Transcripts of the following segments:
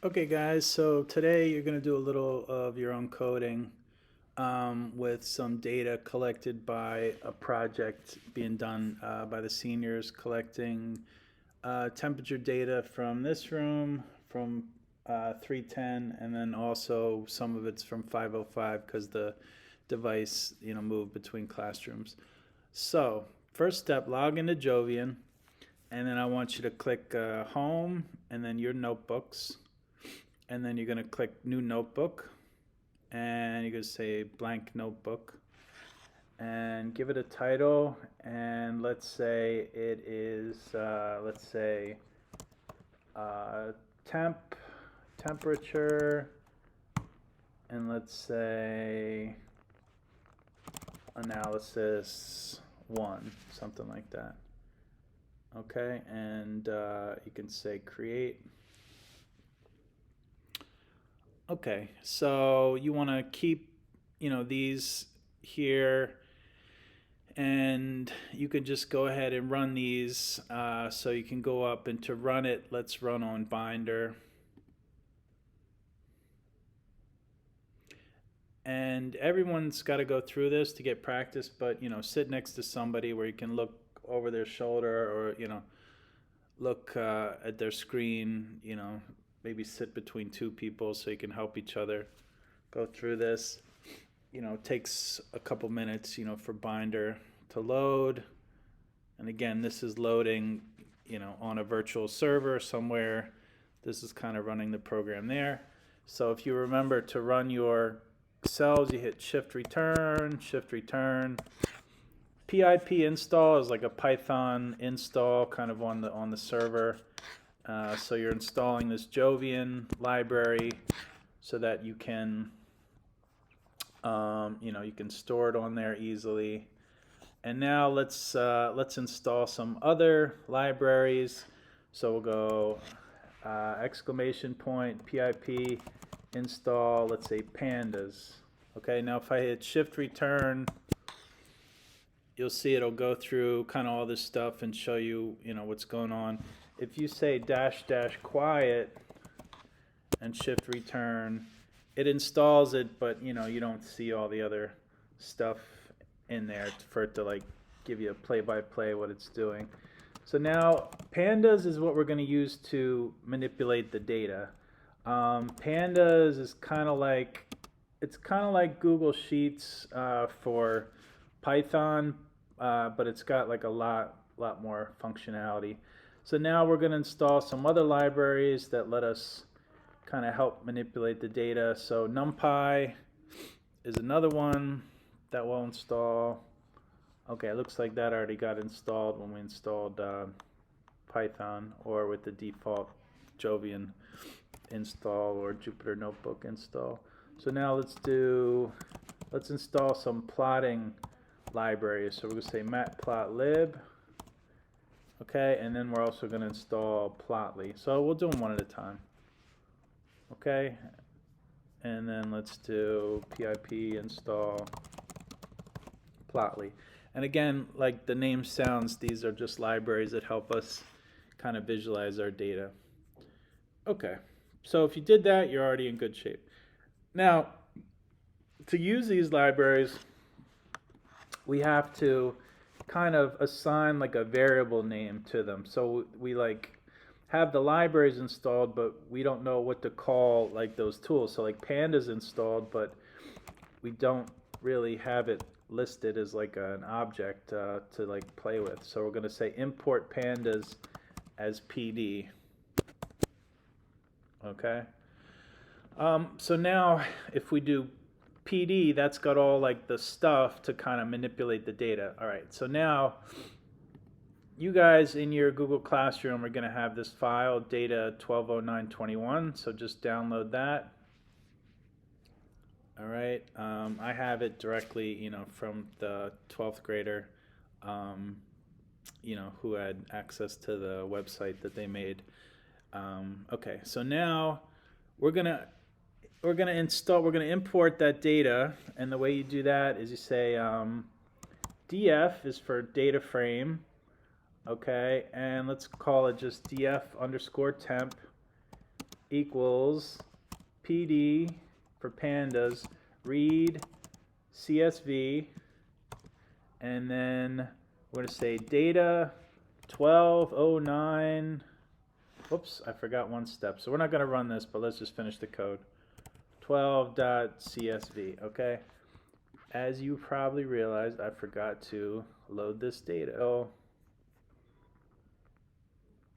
Okay, guys, so today you're going to do a little of your own coding with some data collected by a project being done by the seniors, collecting temperature data from this room, from 310, and then also some of it's from 505 because the device, moved between classrooms. So, first step, log into Jovian, and then I want you to click Home, and then Your Notebooks, and then you're going to click New Notebook, and you're going to say Blank Notebook, and give it a title, and let's say it is, let's say, uh, temperature, and let's say analysis 1, something like that. Okay, and you can say create. Okay, so you want to keep, these here, and you can just go ahead and run these. So you can go up, and to run it, let's run on Binder. And everyone's got to go through this to get practice, but sit next to somebody where you can look over their shoulder, or look at their screen. Maybe sit between two people so you can help each other go through this. It takes a couple minutes, for Binder to load. And again, this is loading, on a virtual server somewhere. This is kind of running the program there. So if you remember to run your cells, you hit Shift Return, Shift Return. PIP install is like a Python install kind of on the server. So you're installing this Jovian library so that you can, you can store it on there easily. And now let's install some other libraries. So we'll go exclamation point pip install. Let's say pandas. Okay. Now if I hit Shift Return, you'll see it'll go through kind of all this stuff and show you, what's going on. If you say -- quiet and Shift Return, it installs it, but you don't see all the other stuff in there for it to like give you a play-by-play what it's doing. So now pandas is what we're going to use to manipulate the data. Pandas is kind of like Google Sheets for Python, but it's got like a lot more functionality. So now we're going to install some other libraries that let us kind of help manipulate the data. So NumPy is another one that will install. Okay, it looks like that already got installed when we installed Python, or with the default Jovian install or Jupyter Notebook install. So now let's install some plotting libraries. So we're going to say matplotlib. Okay, and then we're also going to install Plotly. So we'll do them one at a time. Okay, and then let's do pip install Plotly. And again, like the name sounds, these are just libraries that help us kind of visualize our data. Okay, so if you did that, you're already in good shape. Now, to use these libraries, we have to kind of assign like a variable name to them. So we like have the libraries installed, but we don't know what to call like those tools. So like pandas installed, but we don't really have it listed as like an object to like play with. So we're going to say import pandas as PD. Okay. So now if we do PD, that's got all like the stuff to kind of manipulate the data. All right, so now you guys in your Google Classroom are going to have this file, data 120921, so just download that. All right, I have it directly, from the 12th grader, who had access to the website that they made. Okay, so now we're gonna import that data, and the way you do that is you say df is for data frame, okay, and let's call it just df underscore temp, equals PD for pandas, read CSV, and then we're going to say data 1209. Whoops, I forgot one step. So we're not going to run this, but let's just finish the code. 12.csv, okay? As you probably realized, I forgot to load this data. Oh,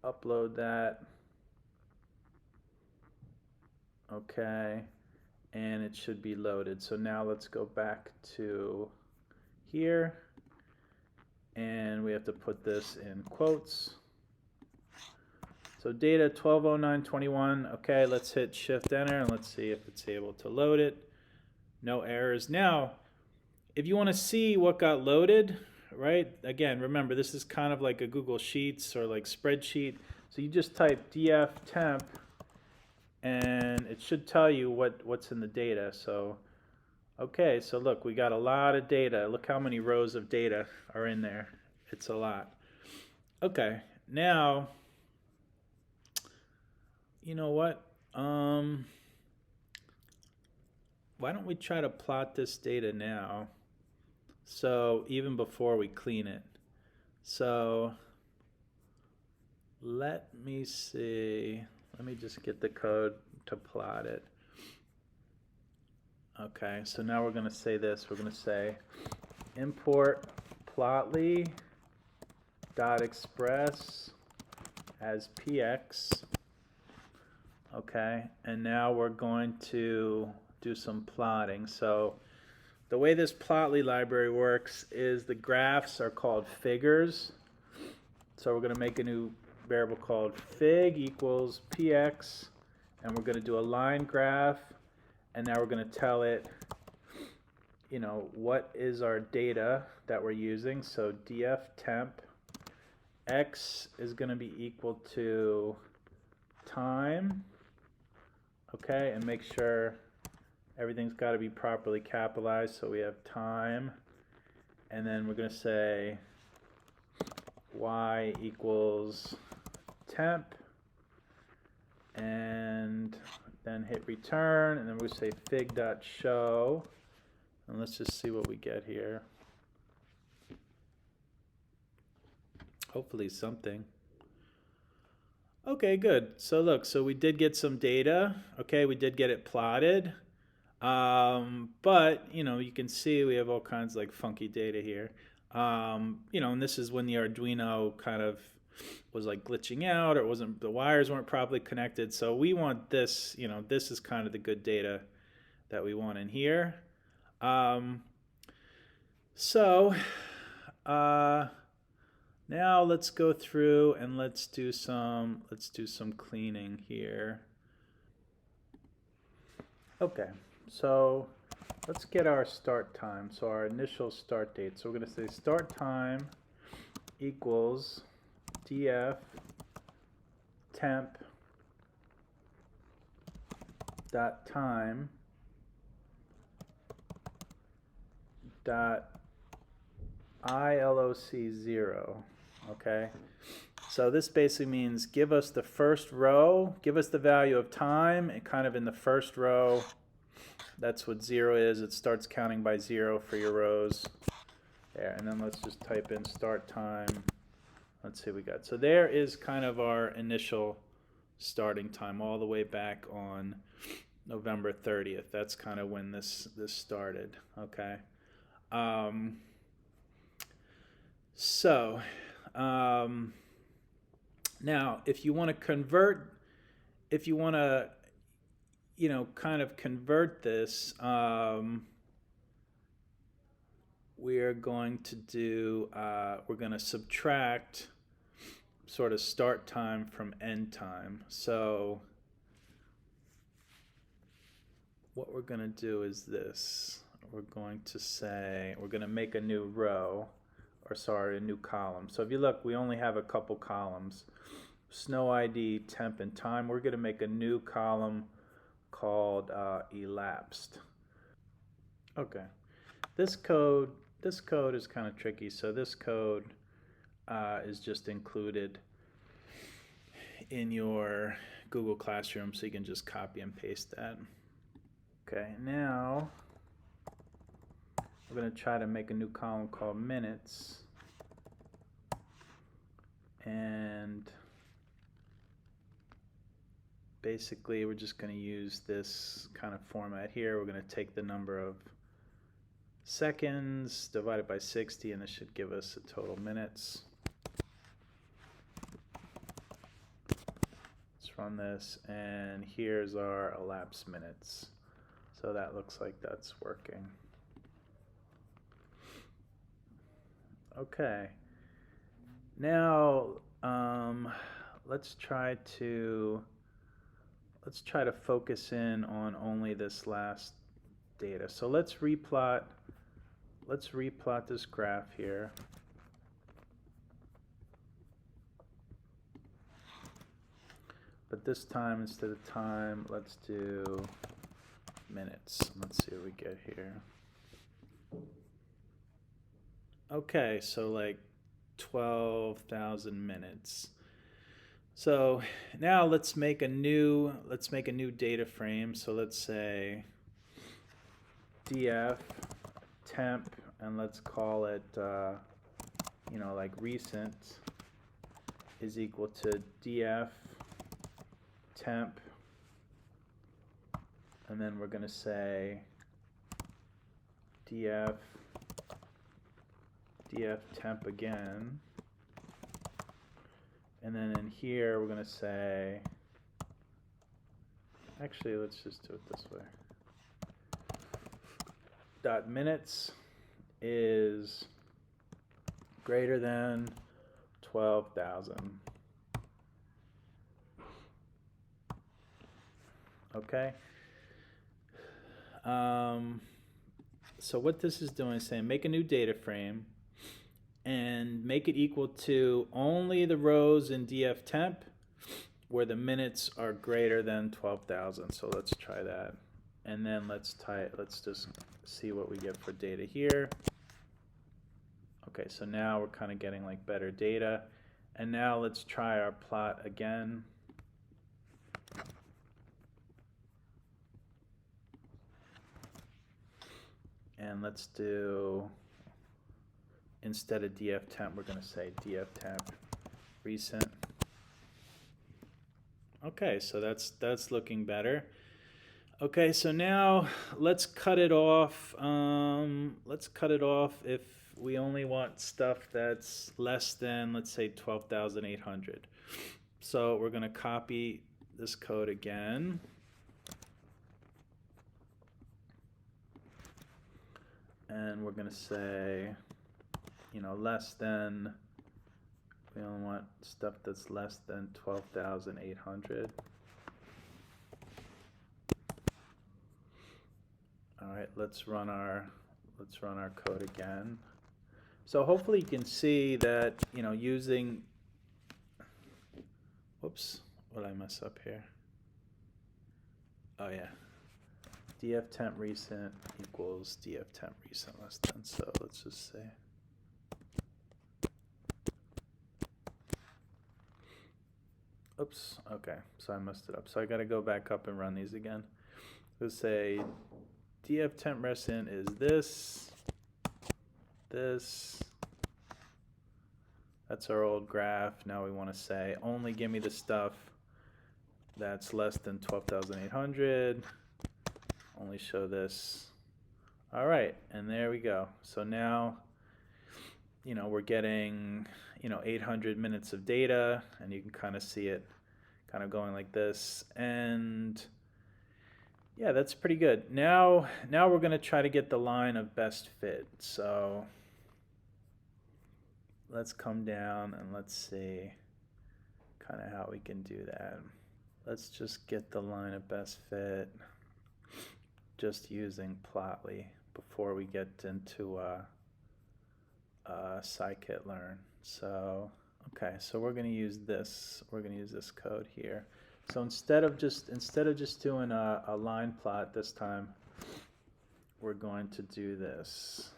upload that. Okay, and it should be loaded. So now let's go back to here, and we have to put this in quotes. So data 120921. Okay, let's hit Shift Enter and let's see if it's able to load it. No errors. Now, if you want to see what got loaded, right? Again, remember this is kind of like a Google Sheets or like spreadsheet. So you just type df temp, and it should tell you what's in the data. So, okay, so look, we got a lot of data. Look how many rows of data are in there. It's a lot. Okay, now, you know what? Why don't we try to plot this data now? So even before we clean it. So let me see. Let me just get the code to plot it. Okay, so now we're going to say this. We're going to say import plotly.express as px. Okay, and now we're going to do some plotting. So the way this plotly library works is the graphs are called figures. So we're going to make a new variable called fig equals px, and we're going to do a line graph, and now we're going to tell it, you know, what is our data that we're using. So df temp x is going to be equal to time. Okay, and make sure everything's got to be properly capitalized. So we have time, and then we're going to say y equals temp, and then hit return, and then we'll say fig.show, and let's just see what we get here. Hopefully something. Okay, good. So look, so we did get some data. Okay, we did get it plotted. But, you know, you can see we have all kinds of like funky data here. You know, and this is when the Arduino kind of was like glitching out, or the wires weren't properly connected. So we want this, you know, this is kind of the good data that we want in here. Now let's go through and let's do some cleaning here. Okay, so let's get our start time. So our initial start date. So we're going to say start time equals df temp dot time dot ILOC0. Okay, so this basically means give us the first row, give us the value of time, and kind of in the first row, that's what 0 is. It starts counting by 0 for your rows there. And then let's just type in start time. Let's see what we got. So there is kind of our initial starting time all the way back on November 30th. That's kind of when this started. Okay. Now if you want to convert, you know, kind of convert this, we are going to do, we're going to subtract sort of start time from end time. So what we're going to do is this. We're going to say, we're going to make a new row, or sorry, a new column. So if you look, we only have a couple columns. Snow ID, temp, and time. We're going to make a new column called elapsed. Okay, this code is kind of tricky. So this code is just included in your Google Classroom, so you can just copy and paste that. Okay, now we're going to try to make a new column called minutes. And basically we're just going to use this kind of format here. We're going to take the number of seconds divided by 60, and this should give us a total minutes. Let's run this, and here's our elapsed minutes. So that looks like that's working. Okay. Now let's try to focus in on only this last data. So let's replot this graph here. But this time, instead of time, let's do minutes. Let's see what we get here. Okay, so like 12,000 minutes. So now let's make a new data frame. So let's say df temp, and let's call it like recent is equal to df temp, and then we're going to say df temp again, and then in here we're going to say, actually let's just do it this way, dot minutes is greater than 12,000. Okay. So what this is doing is saying make a new data frame and make it equal to only the rows in df temp where the minutes are greater than 12,000. So let's try that, and then let's just see what we get for data here. Okay, so now we're kind of getting like better data, and now let's try our plot again. And let's do, instead of df temp, we're going to say df temp recent. Okay, so that's looking better. Okay, so now let's cut it off. Let's cut it off if we only want stuff that's less than, let's say, 12,800. So we're going to copy this code again. And we're going to say, less than, we only want stuff that's less than 12,800. All right, let's run our code again. So hopefully you can see that, using, whoops, what did I mess up here? Oh yeah. df temp recent equals df temp recent less than, so let's just say oops, okay, so I messed it up, so I got to go back up and run these again. Let's say df temp recent is this, that's our old graph. Now we want to say only give me the stuff that's less than 12,800. Only show this. All right, and there we go. So now, we're getting, 800 minutes of data, and you can kind of see it kind of going like this. And yeah, that's pretty good. Now we're going to try to get the line of best fit. So let's come down and let's see kind of how we can do that. Let's just get the line of best fit just using Plotly before we get into scikit-learn. So okay, so we're going to use this. We're going to use this code here. So instead of just doing a line plot this time, we're going to do this.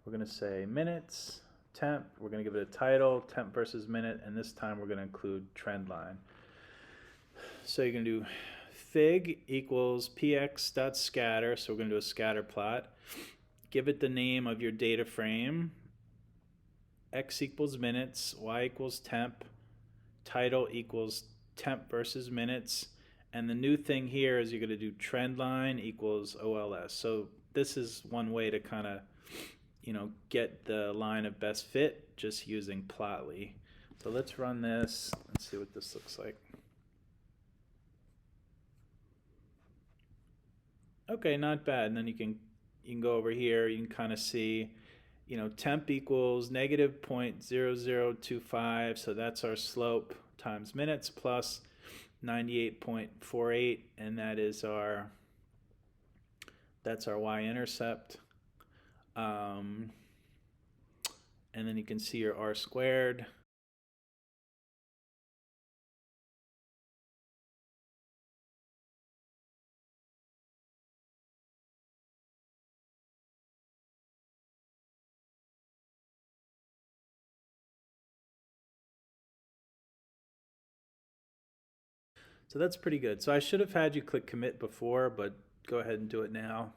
We're going to say minutes temp. We're going to give it a title, temp versus minute, and this time we're going to include trend line. So you're going to do fig equals px.scatter, so we're going to do a scatter plot. Give it the name of your data frame, x equals minutes, y equals temp, title equals temp versus minutes, and the new thing here is you're going to do trend line equals OLS. So this is one way to kind of, get the line of best fit just using Plotly. So let's run this and see what this looks like. Okay, not bad. And then you can go over here. You can kind of see, temp equals negative 0.0025. So that's our slope times minutes plus 98.48, and that's our y-intercept. And then you can see your r squared. So that's pretty good. So I should have had you click commit before, but go ahead and do it now.